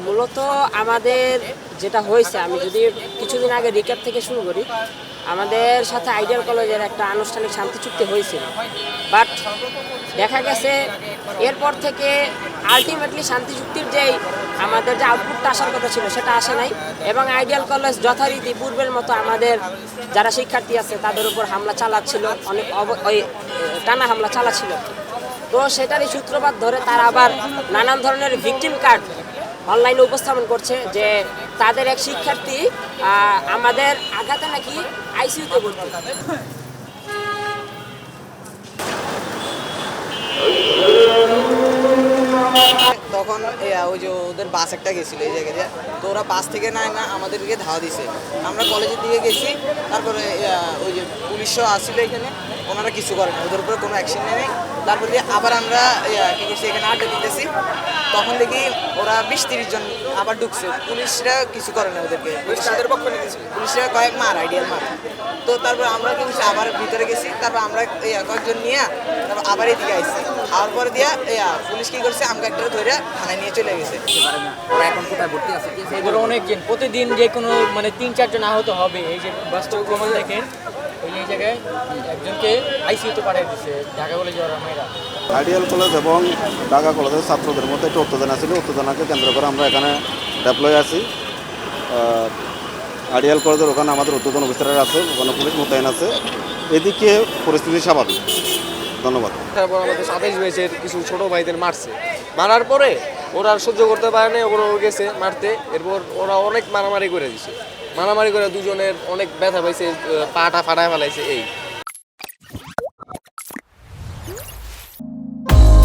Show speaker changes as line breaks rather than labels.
মূলত আমাদের যেটা হয়েছে, আমি যদি কিছুদিন আগে রিক্যাপ থেকে শুরু করি, আমাদের সাথে আইডিয়াল কলেজের একটা আনুষ্ঠানিক শান্তি চুক্তি হয়েছিল, বাট দেখা গেছে এরপর থেকে আলটিমেটলি শান্তি চুক্তির যেই আমাদের যে আউটপুটটা আসার কথা ছিল সেটা আসে নাই, এবং আইডিয়াল কলেজ যথারীতি পূর্বের মতো আমাদের যারা শিক্ষার্থী আছে তাদের উপর হামলা চালাচ্ছিল, অনেক ওই টানা হামলা চালাচ্ছিল। তো সেটারই সূত্রপাত ধরে তারা আবার নানান ধরনের ভিকটিম কার্ড অনলাইনে উপস্থাপন করছে যে তাদের এক শিক্ষার্থী আমাদের আঘাতে নাকি আইসিইউতে ভর্তি।
তখন ওই যে ওদের বাস একটা গেছিলো এই জায়গায়, তো ওরা বাস থেকে না আমাদেরকে ধাওয়া দিছে। আমরা কলেজের দিকে গেছি, তারপরে ওই যে পুলিশও আসছিল এখানে, ওনারা কিছু করে না, ওদের উপরে কোনো অ্যাকশন নেই। তারপর দিয়ে আবার আমরা কী করছি, এখানে আড্ডা দিতেছি, তখন দেখি ওরা 20-30 জন আবার ঢুকছে। পুলিশরা কিছু করে না ওদেরকে, তাদের পক্ষ নিতেছে, পুলিশরা কয়েক মার আইডিয়াল মার। তো তারপর আমরা কি করছি, আবার ভিতরে গেছি, তারপর আমরা কয়েকজন নিয়ে তারপর আবার এদিকে আসছি। আবার পরে দিয়া পুলিশ কি করছে, আমাকে একটা ধরে থানায় নিয়ে চলে গেছে।
ওরা এখন কোথায় ভর্তি আছে? এগুলো অনেকজন প্রতিদিন যে কোনো মানে 3-4 জন আহত হবে। এই যে বাস্তব প্রমাণ দেখেন, এই জায়গায় একজনকে আইসিইউতে পাঠিয়ে দিচ্ছে ঢাকা কলেজের মেয়েরা।
আইডিয়াল কলেজ এবং ঢাকা কলেজের ছাত্রদের মধ্যে একটু উত্তেজনা ছিল, উত্তেজনাকে কেন্দ্র করে আমরা এখানে ডেপ্লয় আছি। আইডিয়াল কলেজের ওখানে আমাদের উদ্বোধন অফিসার আছে, ওখানে পুলিশ মোতায়েন আছে, এদিকে পরিস্থিতি স্বাভাবিক। ধন্যবাদ।
তারপর আমাদের 27 ব্যাচের কিছু ছোট ভাইদের মারছে, মারার পরে ওরা আর সহ্য করতে পারে না, ওরা গেছে মারতে। এরপর ওরা অনেক মারামারি করে দিছে, মারামারি করে দুজনের অনেক ব্যথা পাইছে, পাটা ফাটায় ফেলাইছে। এই